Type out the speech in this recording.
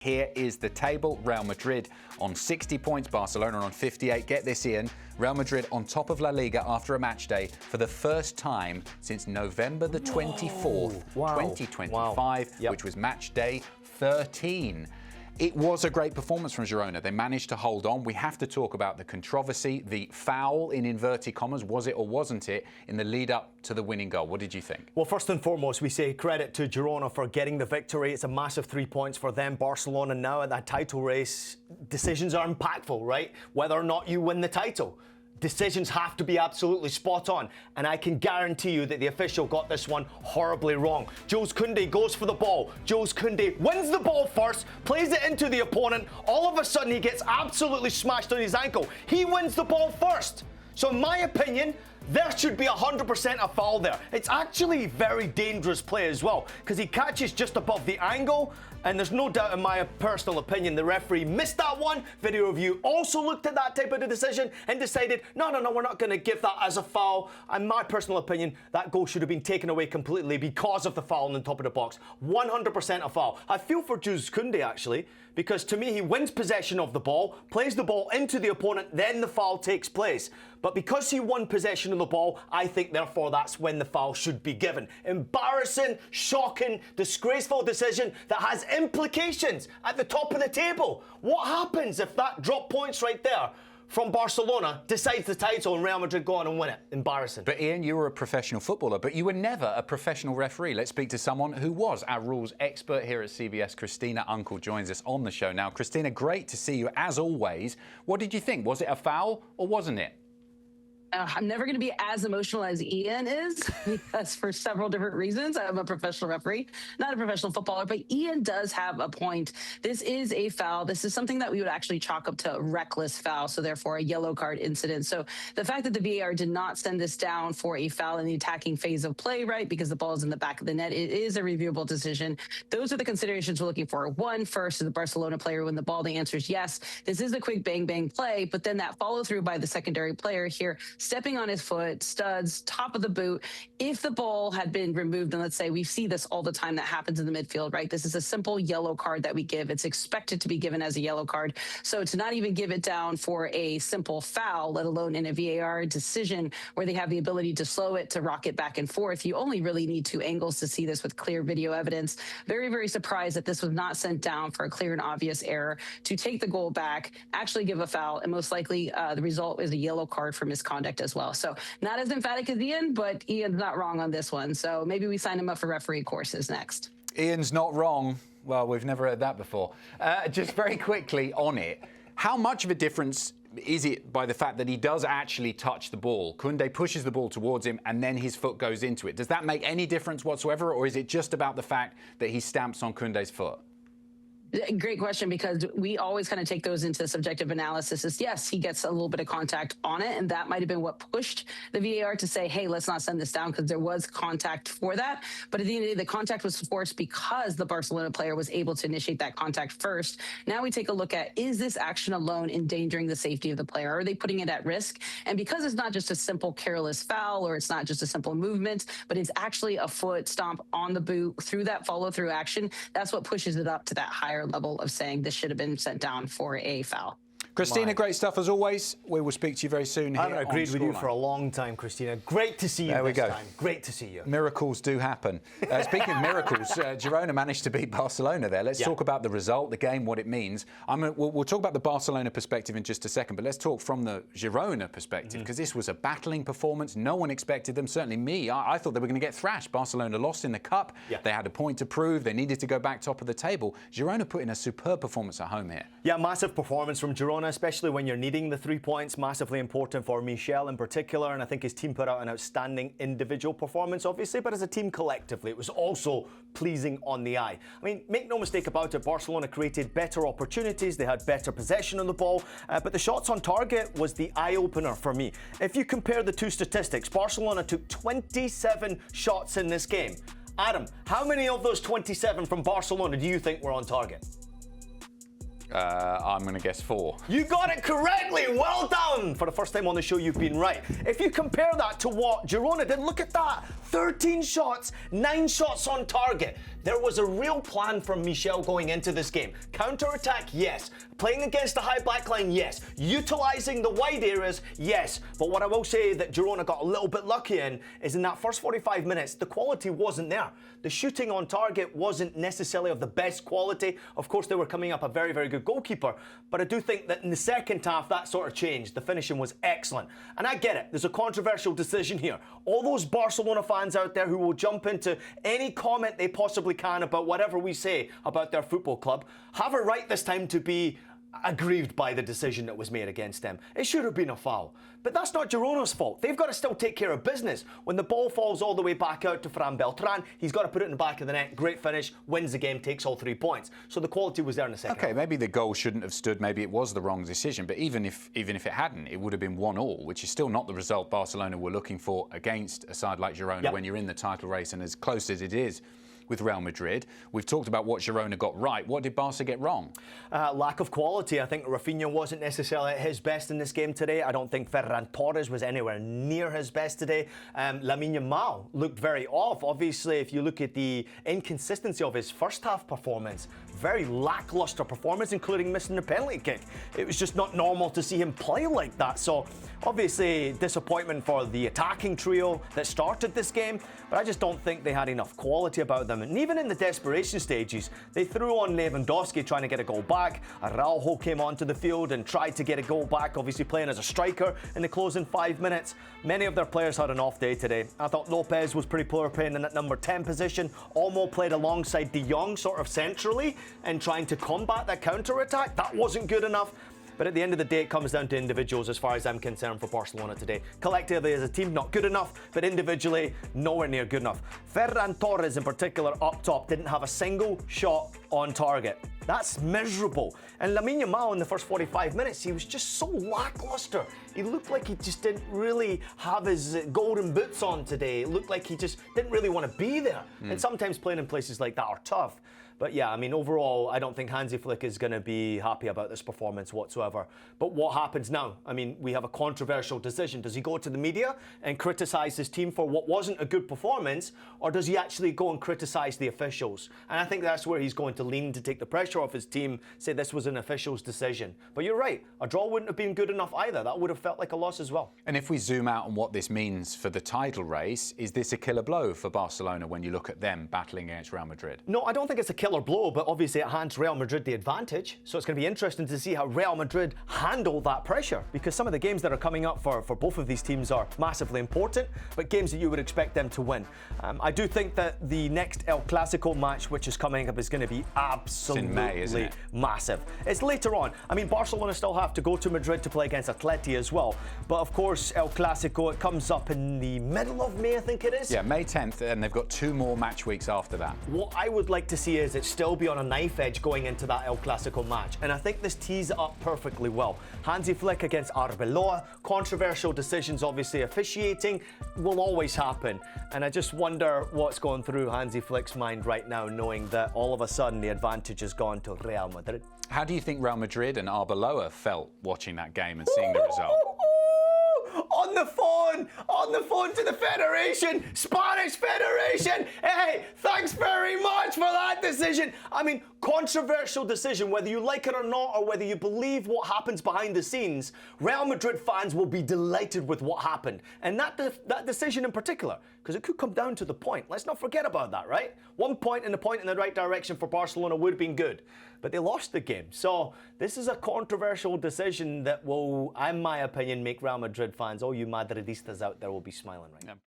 Here is the table. Real Madrid on 60 points, Barcelona on 58. Get this, Ian. Real Madrid on top of La Liga after a match day for the first time since November the 24th, 2025, which was match day 13. It was a great performance from Girona. They managed to hold on. We have to talk about the controversy, the foul in inverted commas, was it or wasn't it, in the lead up to the winning goal. What did you think? Well, first and foremost, we say credit to Girona for getting the victory. It's a massive 3 points for them. Barcelona now at that title race. Decisions are impactful, right? Whether or not you win the title. Decisions have to be absolutely spot on, and I can guarantee you that the official got this one horribly wrong. Jules Koundé goes for the ball. Jules Koundé wins the ball first, plays it into the opponent. All of a sudden, he gets absolutely smashed on his ankle. He wins the ball first. So in my opinion, there should be 100% a foul there. It's actually very dangerous play as well, because he catches just above the angle, and there's no doubt, in my personal opinion, the referee missed that one. Video review also looked at that type of decision and decided, no, we're not going to give that as a foul. In my personal opinion, that goal should have been taken away completely because of the foul on the top of the box. 100% a foul. I feel for Jules Koundé, actually, because to me, he wins possession of the ball, plays the ball into the opponent, then the foul takes place. But because he won possession of the ball, I think, therefore, that's when the foul should be given. Embarrassing, shocking, disgraceful decision that has implications at the top of the table. What happens if that drop points right there from Barcelona decides the title and Real Madrid go on and win it? Embarrassing. But Ian, you were a professional footballer, but you were never a professional referee. Let's speak to someone who was. Our rules expert here at CBS, Christina Unkel, joins us on the show now. Christina, great to see you as always. What did you think? Was it a foul or wasn't it? I'm never going to be as emotional as Ian is, because for several different reasons. I'm a professional referee, not a professional footballer, but Ian does have a point. This is a foul. This is something that we would actually chalk up to a reckless foul, so therefore a yellow card incident. So the fact that the VAR did not send this down for a foul in the attacking phase of play, right, because the ball is in the back of the net, it is a reviewable decision. Those are the considerations we're looking for. One, first, is the Barcelona player win the ball? The answer is yes. This is a quick bang play, but then that follow through by the secondary player here, stepping on his foot, studs, top of the boot. If the ball had been removed, and let's say we see this all the time that happens in the midfield, right? This is a simple yellow card that we give. It's expected to be given as a yellow card. So to not even give it down for a simple foul, let alone in a VAR decision where they have the ability to slow it, to rock it back and forth, you only really need two angles to see this with clear video evidence. Very surprised that this was not sent down for a clear and obvious error, to take the goal back, actually give a foul, and most likely the result is a yellow card for misconduct as well. So not as emphatic as Ian, but Ian's not wrong on this one. So maybe we sign him up for referee courses next. Ian's not wrong. Well, we've never heard that before. Just very quickly on it, how much of a difference is it by the fact that he does actually touch the ball? Koundé pushes the ball towards him and then his foot goes into it. Does that make any difference whatsoever, or is it just about the fact that he stamps on Koundé's foot? Great question, because we always kind of take those into subjective analysis. Is yes, he gets a little bit of contact on it, and that might have been what pushed the VAR to say, hey, let's not send this down, because there was contact for that. But at the end of the day, the contact was forced because the Barcelona player was able to initiate that contact first. Now we take a look at, is this action alone endangering the safety of the player? Are they putting it at risk? And because it's not just a simple careless foul, or it's not just a simple movement, but it's actually a foot stomp on the boot through that follow-through action, that's what pushes it up to that higher level of saying this should have been sent down for a foul. Christina, great stuff as always. We will speak to you very soon here. I haven't agreed with you for a long time, Christina. Great to see you this time. Great to see you. Miracles do happen. Speaking of miracles, Girona managed to beat Barcelona there. Let's talk about the result, the game, what it means. We'll talk about the Barcelona perspective in just a second, but let's talk from the Girona perspective, because this was a battling performance. No one expected them, certainly me. I thought they were going to get thrashed. Barcelona lost in the Cup. They had a point to prove. They needed to go back top of the table. Girona put in a superb performance at home here. Yeah, massive performance from Girona, especially when you're needing the 3 points. Massively important for Michel in particular, and I think his team put out an outstanding individual performance, obviously, but as a team collectively, it was also pleasing on the eye. I mean, make no mistake about it, Barcelona created better opportunities, they had better possession of the ball, but the shots on target was the eye-opener for me. If you compare the two statistics, Barcelona took 27 shots in this game. Adam, how many of those 27 from Barcelona do you think were on target? I'm going to guess 4. You got it correctly. Well done. For the first time on the show, you've been right. If you compare that to what Girona did, look at that. 13 shots, 9 shots on target. There was a real plan from Michel going into this game. Counter-attack, yes. Playing against a high backline, yes. Utilising the wide areas, yes. But what I will say that Girona got a little bit lucky in is in that first 45 minutes, the quality wasn't there. The shooting on target wasn't necessarily of the best quality. Of course, they were coming up a very, very good goalkeeper. But I do think that in the second half, that sort of changed. The finishing was excellent. And I get it. There's a controversial decision here. All those Barcelona fans out there who will jump into any comment they possibly can about whatever we say about their football club have a right this time to be aggrieved by the decision that was made against them. It should have been a foul. But that's not Girona's fault. They've got to still take care of business. When the ball falls all the way back out to Fran Beltran, he's got to put it in the back of the net. Great finish, wins the game, takes all 3 points. So the quality was there in the second half. Maybe the goal shouldn't have stood. Maybe it was the wrong decision. But even if it hadn't, it would have been 1-1, which is still not the result Barcelona were looking for against a side like Girona when you're in the title race and as close as it is with Real Madrid. We've talked about what Girona got right. What did Barca get wrong? Lack of quality. I think Rafinha wasn't necessarily at his best in this game today. I don't think Ferran Torres was anywhere near his best today. Lamine Yamal looked very off. Obviously, if you look at the inconsistency of his first half performance, very lacklustre performance, including missing the penalty kick. It was just not normal to see him play like that. So obviously disappointment for the attacking trio that started this game, but I just don't think they had enough quality about them. And even in the desperation stages, they threw on Lewandowski trying to get a goal back. Araujo came onto the field and tried to get a goal back, obviously playing as a striker in the closing 5 minutes. Many of their players had an off day today. I thought Lopez was pretty poor playing in that number 10 position. Olmo played alongside De Jong sort of centrally and trying to combat that counter-attack. That wasn't good enough. But at the end of the day, it comes down to individuals as far as I'm concerned for Barcelona today. Collectively as a team, not good enough, but individually, nowhere near good enough. Ferran Torres in particular up top didn't have a single shot on target. That's miserable. And Lamine Yamal in the first 45 minutes, he was just so lackluster. He looked like he just didn't really have his golden boots on today. It looked like he just didn't really want to be there. And sometimes playing in places like that are tough. But yeah, I mean, overall, I don't think Hansi Flick is going to be happy about this performance whatsoever. But what happens now? I mean, we have a controversial decision. Does he go to the media and criticise his team for what wasn't a good performance? Or does he actually go and criticise the officials? And I think that's where he's going to lean to take the pressure off his team, say this was an official's decision. But you're right, a draw wouldn't have been good enough either. That would have felt like a loss as well. And if we zoom out on what this means for the title race, is this a killer blow for Barcelona when you look at them battling against Real Madrid? No, I don't think it's a killer blow, but obviously it hands Real Madrid the advantage. So it's going to be interesting to see how Real Madrid handle that pressure, because some of the games that are coming up for both of these teams are massively important, but games that you would expect them to win. I do think that the next El Clasico match, which is coming up, is going to be absolutely in May, isn't it? Massive. It's later on. I mean, Barcelona still have to go to Madrid to play against Atleti as well. But of course, El Clasico, it comes up in the middle of May, I think it is. Yeah, May 10th, and they've got 2 more match weeks after that. What I would like to see is it still be on a knife edge going into that El Clasico match. And I think this tees it up perfectly well. Hansi Flick against Arbeloa, controversial decisions, obviously officiating, will always happen. And I just wonder what's going through Hansi Flick's mind right now, knowing that all of a sudden the advantage has gone to Real Madrid. How do you think Real Madrid and Arbeloa felt watching that game and seeing the result? On the phone to the Federation, Spanish Federation. Hey, thanks very much for that decision. I mean, controversial decision, whether you like it or not, or whether you believe what happens behind the scenes, Real Madrid fans will be delighted with what happened. And that decision in particular, because it could come down to the point. Let's not forget about that, right? 1 point and a point in the right direction for Barcelona would have been good. But they lost the game. So this is a controversial decision that will, in my opinion, make Real Madrid fans, all you Madridistas out there, will be smiling right now.